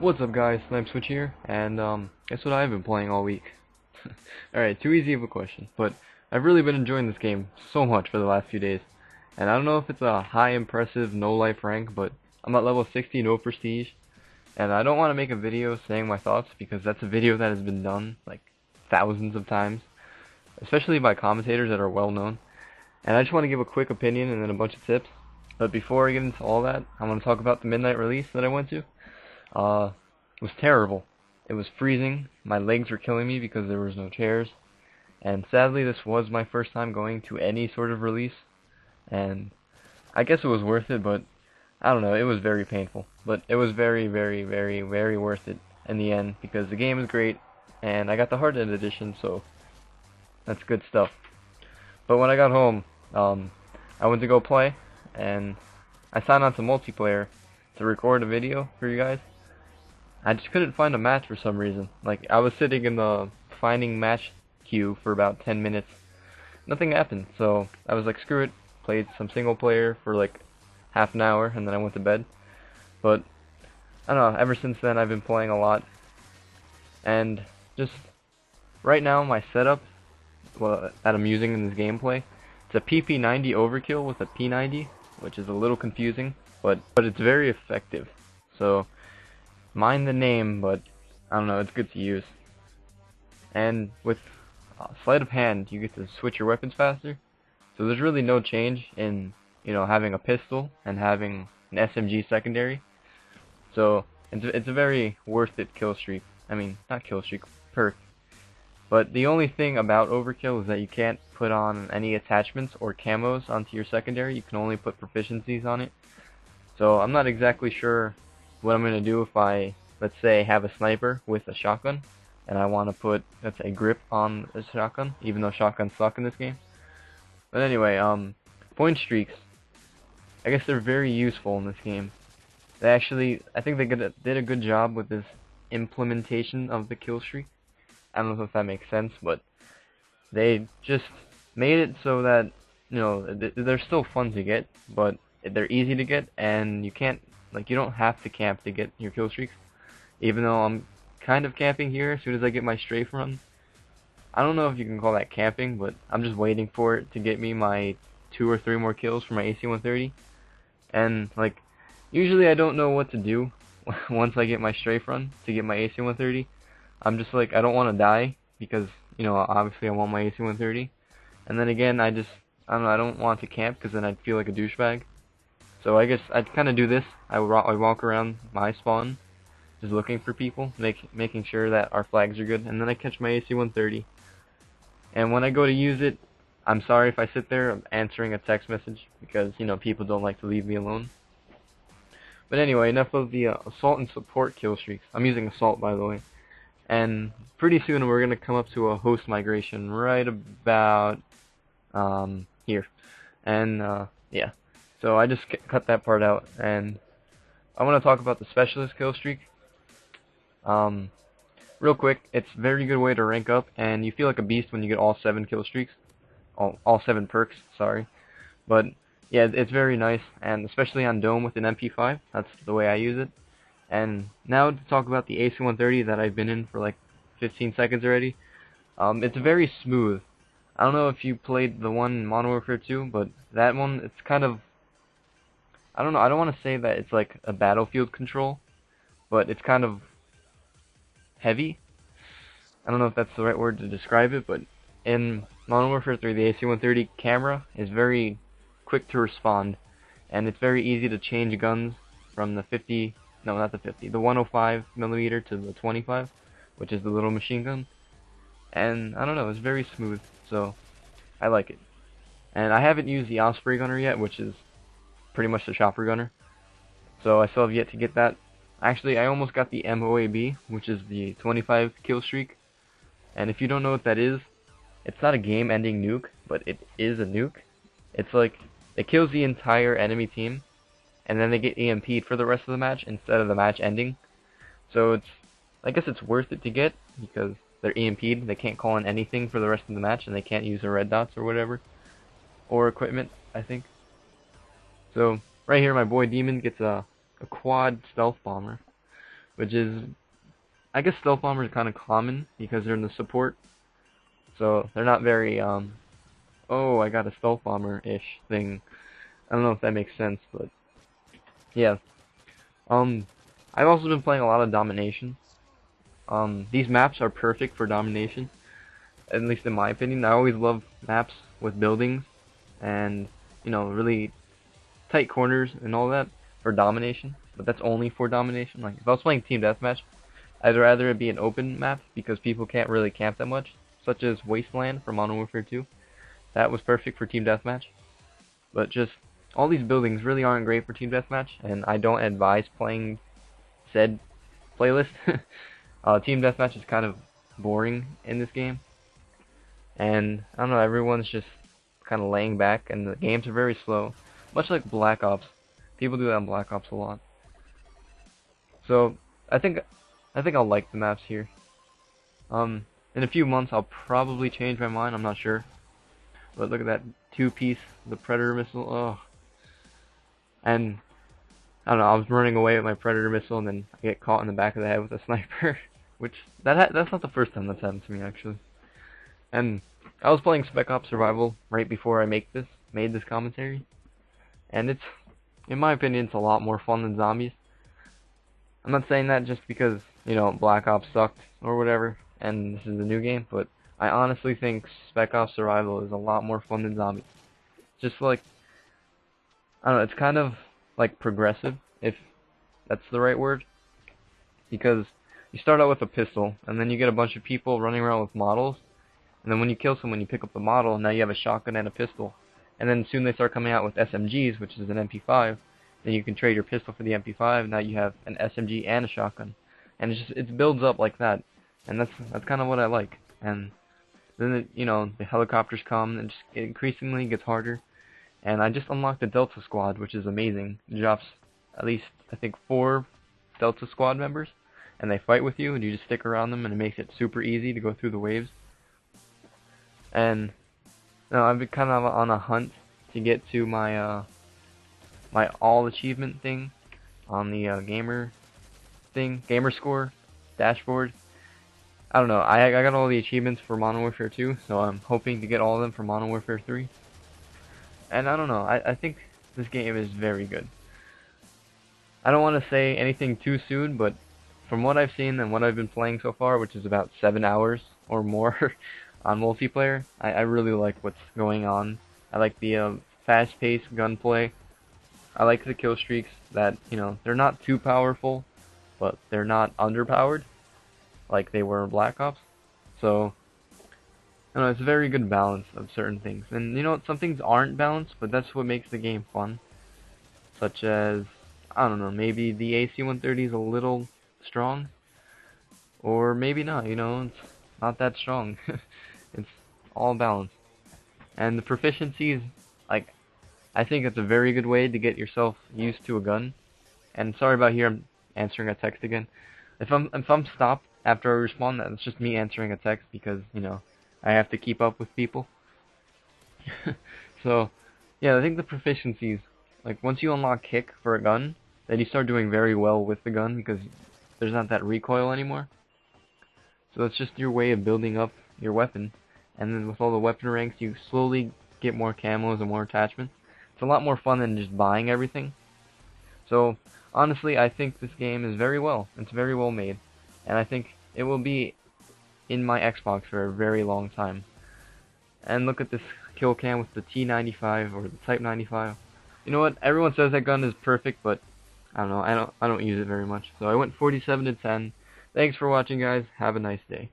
What's up guys, Mw3 here, and guess what I've been playing all week? Alright, too easy of a question, but I've really been enjoying this game so much for the last few days. And I don't know if it's a high impressive no life rank, but I'm at level 60, no prestige. And I don't want to make a video saying my thoughts because that's a video that has been done like thousands of times, especially by commentators that are well known. And I just want to give a quick opinion and then a bunch of tips. But before I get into all that, I want to talk about the midnight release that I went to. It was terrible. It was freezing. My legs were killing me because there was no chairs. And sadly, this was my first time going to any sort of release. And I guess it was worth it, but I don't know. It was very painful. But it was very, very, very, very worth it in the end because the game is great. And I got the hard edition, so that's good stuff. But when I got home, I went to go play, and I signed on to multiplayer to record a video for you guys. I just couldn't find a match for some reason. Like, I was sitting in the finding match queue for about 10 minutes. Nothing happened, so I was like, screw it. Played some single player for like half an hour, and then I went to bed. But, I don't know, ever since then I've been playing a lot. And just, right now my setup, well, that I'm using in this gameplay, it's a PP90 overkill with a P90, which is a little confusing, but it's very effective. So, mind the name, but I don't know, it's good to use. And with sleight of hand, you get to switch your weapons faster. So there's really no change in, having a pistol and having an SMG secondary. So it's a very worth it kill streak. I mean, not kill streak, perk. But the only thing about overkill is that you can't put on any attachments or camos onto your secondary. You can only put proficiencies on it. So I'm not exactly sure what I'm going to do if I, let's say, have a sniper with a shotgun, and I want to put, let's say, grip on a shotgun, even though shotguns suck in this game. But anyway, point streaks, I guess they're very useful in this game. They actually, I think they did a good job with this implementation of the kill streak. I don't know if that makes sense, but they just made it so that, they're still fun to get, but they're easy to get, and you don't have to camp to get your kill streaks. Even though I'm kind of camping here as soon as I get my strafe run. I don't know if you can call that camping, but I'm just waiting for it to get me my 2 or 3 more kills for my AC-130. And, usually I don't know what to do once I get my strafe run to get my AC-130. I'm just like, I don't want to die, because, obviously I want my AC-130. And then again, I don't know, I don't want to camp, because then I'd feel like a douchebag. So I guess I'd kind of do this. I walk around my spawn, just looking for people, making sure that our flags are good, and then I catch my AC-130. And when I go to use it, I'm sorry if I sit there answering a text message, because, people don't like to leave me alone. But anyway, enough of the assault and support kill streaks. I'm using assault, by the way. And pretty soon we're going to come up to a host migration right about here. And yeah. So I just cut that part out, and I want to talk about the specialist kill streak. Real quick, it's a very good way to rank up, and you feel like a beast when you get all 7 kill streaks. All 7 perks, sorry. But yeah, it's very nice, and especially on Dome with an MP5, that's the way I use it. And now to talk about the AC-130 that I've been in for like 15 seconds already. It's very smooth. I don't know if you played the one in Modern Warfare 2, but that one, it's kind of, I don't know, I don't want to say that it's like a battlefield control, but it's kind of heavy. I don't know if that's the right word to describe it, but in Modern Warfare 3, the AC-130 camera is very quick to respond, and it's very easy to change guns from the 50, no, not the 50, the 105mm to the 25, which is the little machine gun. And I don't know, it's very smooth, so I like it. And I haven't used the Osprey gunner yet, which is pretty much the chopper gunner, so I still have yet to get that. Actually, I almost got the MOAB, which is the 25 kill streak. And if you don't know what that is, it's not a game-ending nuke, but it is a nuke. It's like, it kills the entire enemy team, and then they get EMP'd for the rest of the match instead of the match ending. So I guess it's worth it to get, because they're EMP'd, they can't call in anything for the rest of the match, and they can't use the red dots or whatever. Or equipment, I think. So, right here, my boy Demon gets a quad stealth bomber, which is, I guess stealth bombers are kind of common because they're in the support, so they're not very oh, I got a stealth bomber-ish thing. I don't know if that makes sense, but yeah. I've also been playing a lot of domination. These maps are perfect for domination, at least in my opinion. I always love maps with buildings and, you know, really tight corners and all that for domination, but that's only for domination. Like, if I was playing Team Deathmatch, I'd rather it be an open map because people can't really camp that much, such as Wasteland from Modern Warfare 2. That was perfect for Team Deathmatch, but just all these buildings really aren't great for Team Deathmatch, and I don't advise playing said playlist. Team Deathmatch is kind of boring in this game, and I don't know, everyone's just kind of laying back, and the games are very slow, much like Black Ops. People do that on Black Ops a lot. So I think I'll like the maps here. In a few months I'll probably change my mind. I'm not sure, but look at that two-piece, the Predator missile. Oh, and I don't know. I was running away with my Predator missile, and then I get caught in the back of the head with a sniper, which that's not the first time that's happened to me actually. And I was playing Spec Ops Survival right before I made this commentary, and it's, in my opinion, it's a lot more fun than zombies. I'm not saying that just because, you know, Black Ops sucked or whatever, and this is a new game, but I honestly think Spec Ops Survival is a lot more fun than zombies. Just like, I don't know, it's kind of like progressive, if that's the right word, because you start out with a pistol, and then you get a bunch of people running around with models, and then when you kill someone, you pick up the model, and now you have a shotgun and a pistol. And then soon they start coming out with SMGs, which is an MP5. Then you can trade your pistol for the MP5. Now you have an SMG and a shotgun, and it builds up like that, and that's kind of what I like. And then you know, the helicopters come, and it increasingly gets harder. And I just unlocked the Delta Squad, which is amazing. It drops at least, I think, 4 Delta Squad members, and they fight with you, and you just stick around them, and it makes it super easy to go through the waves. And you know, I've been kind of on a hunt to get to my my all achievement thing on the gamer score dashboard. I don't know. I got all the achievements for Modern Warfare 2, so I'm hoping to get all of them for Modern Warfare 3. And I don't know. I think this game is very good. I don't want to say anything too soon, but from what I've seen and what I've been playing so far, which is about 7 hours or more on multiplayer, I really like what's going on. I like the fast-paced gunplay. I like the kill streaks that, you know, they're not too powerful, but they're not underpowered like they were in Black Ops. So, I don't know, it's a very good balance of certain things. And you know, some things aren't balanced, but that's what makes the game fun. Such as, I don't know, maybe the AC-130 is a little strong, or maybe not, you know, it's not that strong. It's all balanced. And the proficiencies, like, I think it's a very good way to get yourself used to a gun. And sorry about here, I'm answering a text again. If I'm stopped after I respond, that's just me answering a text because, you know, I have to keep up with people. So, yeah, I think the proficiencies, like, once you unlock kick for a gun, then you start doing very well with the gun because there's not that recoil anymore. So that's just your way of building up your weapon. And then with all the weapon ranks, you slowly get more camos and more attachments. It's a lot more fun than just buying everything. So, honestly, I think this game is it's very well made. And I think it will be in my Xbox for a very long time. And look at this kill cam with the T95 or the Type 95. You know what? Everyone says that gun is perfect, but I don't know. I don't use it very much. So I went 47 to 10. Thanks for watching, guys. Have a nice day.